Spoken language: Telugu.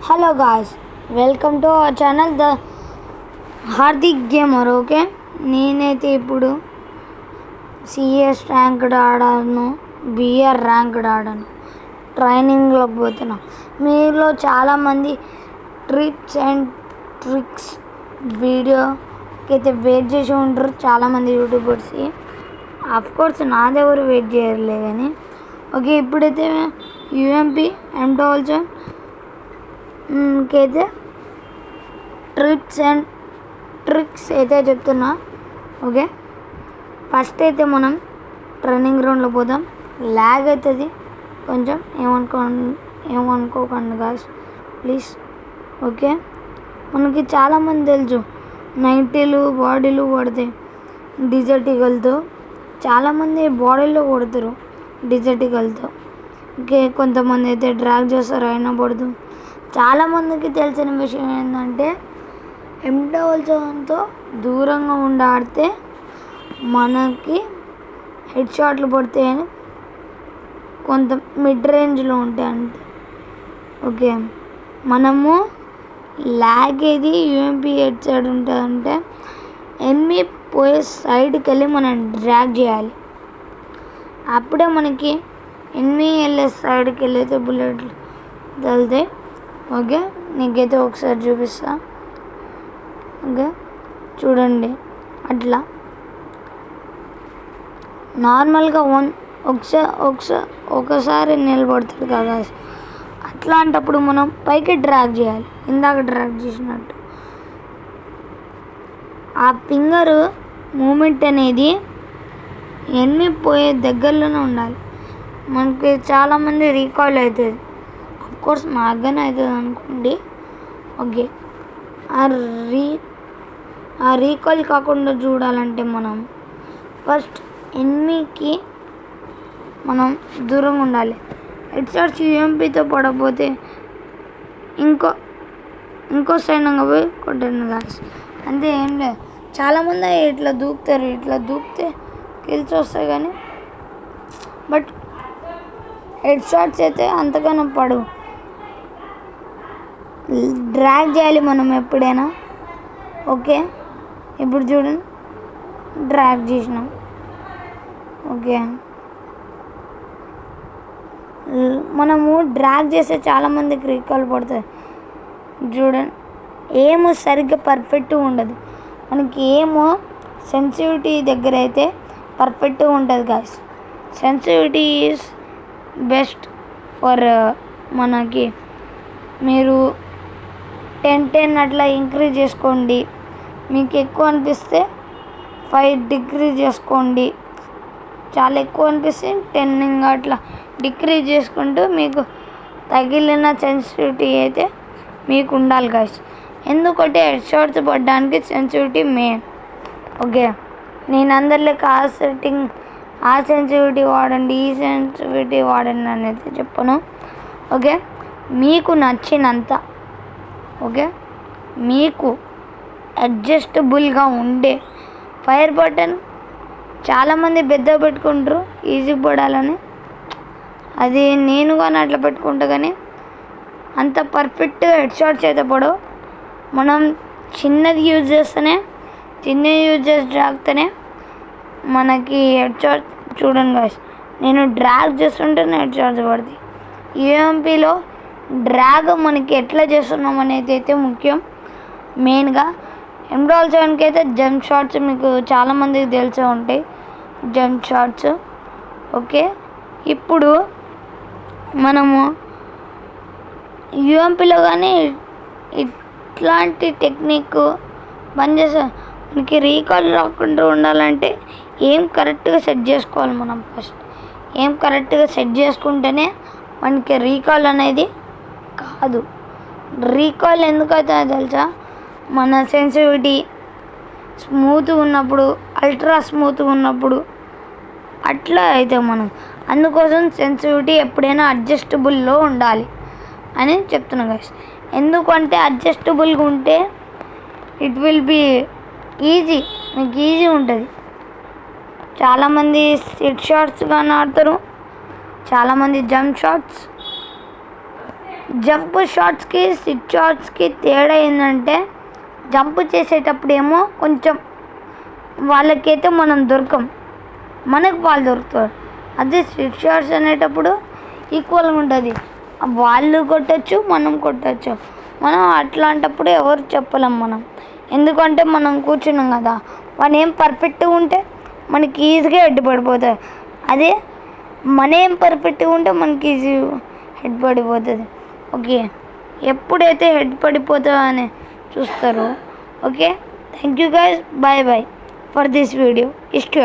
Hello guys, welcome to our channel the Hardik gamer. Okay, నేనైతే ఇప్పుడు సిఎస్ ర్యాంక్డ్ ఆడాను, బిఆర్ ర్యాంక్డ్ ఆడాను, ట్రైనింగ్లోకి పోతున్నా. మీలో చాలామంది ట్రిప్స్ అండ్ ట్రిక్స్ వీడియోకి అయితే వెయిట్ చేసి ఉంటారు, చాలామంది యూట్యూబర్స్. కోర్స్ నాదెవరు వెయిట్ చేయలే కానీ ఓకే, ఇప్పుడైతే యూఎంపీ M12 అయితే ట్రిప్స్ అండ్ ట్రిక్స్ అయితే చెప్తున్నా. ఓకే, ఫస్ట్ అయితే మనం ట్రైనింగ్ గ్రౌండ్లో పోదాం. ల్యాగ్ అవుతుంది కొంచెం, ఏమనుకోకండి గాయ్స్ ప్లీజ్. ఓకే, మనకి చాలామంది తెలుసు 90లు బాడీలు కొడతాయి డిజర్ట్ ఈగల్తో, చాలామంది బాడీలో కొడతారు డిజర్ట్ ఈగల్తో. ఓకే, కొంతమంది అయితే డ్రాగ్ చేస్తారు అయినా పడదు. చాలామందికి తెలిసిన విషయం ఏంటంటే M12తో దూరంగా ఉండి ఆడితే మనకి హెడ్ షాట్లు పడతాయని, కొంత మిడ్ రేంజ్లో ఉంటాయి అంతే. ఓకే, మనము ల్యాగ్ ఏది యూఎంపీ హెడ్ సైడ్ ఉంటుందంటే ఎనిమి పోయే సైడ్కి వెళ్ళి మనం డ్రాగ్ చేయాలి, అప్పుడే మనకి ఎనిమి వెళ్ళే సైడ్కి వెళ్ళైతే బుల్లెట్లు తగులుతాయి. ఓకే, నీకైతే ఒకసారి చూపిస్తా. ఓకే చూడండి, అట్లా నార్మల్గా ఒకసారి నిలబడతాడు కదా, అట్లాంటప్పుడు మనం పైకి డ్రాగ్ చేయాలి, ఇందాక డ్రాగ్ చేసినట్టు. ఆ ఫింగర్ మూమెంట్ అనేది ఎనిమి పోయే దగ్గరలోనే ఉండాలి. మనకి చాలామంది రీకాల్ అవుతుంది, కోర్స్ నాగానే అవుతుంది అనుకోండి. ఓకే, ఆ రీకాల్ కాకుండా చూడాలంటే మనం ఫస్ట్ ఎనిమికి మనం దూరంగా ఉండాలి. హెడ్ షాట్స్ యూఎంపీతో పడకపోతే ఇంకో సైన్యంగా పోయి కొట్టండి గాయ్స్, అంతే. ఏం లేదు, చాలామంది ఇట్లా దూకుతారు, ఇట్లా దూకితే కిల్స్ వస్తాయి కానీ బట్ హెడ్ షాట్స్ అయితే అంతగానో పడవు. డ్రాగ్ చేయాలి మనం ఎప్పుడైనా. ఓకే, ఇప్పుడు చూడండి డ్రాగ్ చేసినాం. ఓకే, మనము డ్రాగ్ చేస్తే చాలామందికి రీకాల్ పడుతుంది. చూడండి, ఏమో సరిగ్గా పర్ఫెక్ట్గా ఉండదు మనకి, ఏమో సెన్సిటివిటీ దగ్గర అయితే పర్ఫెక్ట్గా ఉంటుంది guys. Sensitivity is best for మనకి. మీరు 10 అట్లా ఇంక్రీజ్ చేసుకోండి, మీకు ఎక్కువ అనిపిస్తే 5 డిక్రీజ్ చేసుకోండి, చాలా ఎక్కువ అనిపిస్తే 10 ఇంకా అట్లా డిక్రీజ్ చేసుకుంటూ మీకు తగిలిన సెన్సిటివిటీ అయితే మీకు ఉండాలి గాయ్స్. ఎందుకంటే హెడ్ షాట్స్ పడడానికి సెన్సిటివిటీ మెయిన్. ఓకే, నేను అందరిలోకి ఆ సెన్సిటివిటీ వాడండి, ఈ సెన్సిటివిటీ వాడండి అనేది చెప్పను. ఓకే, మీకు నచ్చినంత. ఓకే, మీకు అడ్జస్టబుల్గా ఉండే ఫైర్ బటన్ చాలామంది పెద్ద పెట్టుకుంటారు ఈజీ పడాలని, అది నేను కానీ అట్లా పెట్టుకుంటా కానీ అంత పర్ఫెక్ట్గా హెడ్ షాట్స్ అయితే పడవు. మనం చిన్నది యూజ్ చేసి డ్రాగ్తోనే మనకి హెడ్ షాట్. చూడండి గాయ్స్, నేను డ్రాగ్ చేస్తుంటేనే హెడ్ షాట్స్ పడతాయి. యూఎంపీలో డ్రాగ్ మనకి ఎట్లా చేస్తున్నాం అనేది అయితే ముఖ్యం మెయిన్గా. M12 అయితే జంప్ షాట్స్ మీకు చాలామందికి తెలిసే ఉంటాయి, జంప్ షాట్స్. ఓకే, ఇప్పుడు మనము యూఎంపీలో కానీ ఇట్లాంటి టెక్నిక్ పనిచేసే మనకి రీకాల్ రాకుండా ఉండాలంటే ఏం కరెక్ట్గా సెట్ చేసుకోవాలి. మనం ఫస్ట్ ఏం కరెక్ట్గా సెట్ చేసుకుంటేనే మనకి రీకాల్ అనేది కాదు. రీకాల్ ఎందుకవుతుందో తెలుసా, మన సెన్సిటివిటీ స్మూత్గా ఉన్నప్పుడు, అల్ట్రా స్మూత్గా ఉన్నప్పుడు అట్లా అయితే మనం అందుకోసం సెన్సిటివిటీ ఎప్పుడైనా అడ్జస్టబుల్లో ఉండాలి అని చెప్తున్నా గైస్. ఎందుకంటే అడ్జస్టబుల్గా ఉంటే ఇట్ విల్ బీ ఈజీ, మీకు ఈజీ ఉంటుంది. చాలామంది హెడ్ షాట్స్ కానీ ఆడతారు, చాలామంది జంప్ షాట్స్. జంప్ షాట్స్కి సిట్ షాట్స్కి తేడా ఏంటంటే జంప్ చేసేటప్పుడు ఏమో కొంచెం వాళ్ళకైతే మనం దొరకం, మనకు వాళ్ళు దొరుకుతారు. అదే సిట్ షాట్స్ అనేటప్పుడు ఈక్వల్గా ఉంటుంది, వాళ్ళు కొట్టచ్చు మనం కొట్టచ్చు. మనం అట్లాంటప్పుడు ఎవరు చెప్పలేం మనం, ఎందుకంటే మనం కూర్చున్నాం కదా. మన ఏం పర్ఫెక్ట్గా ఉంటే మనకి ఈజీగా హెడ్ పడిపోతుంది, అదే మన ఏం పర్ఫెక్ట్గా ఉంటే మనకి ఈజీ హెడ్ పడిపోతుంది. ఓకే, ఎప్పుడైతే హెడ్ పడిపోతుందో అని చూస్తారు. Okay, thank you guys, bye bye for this video. ఇష్ట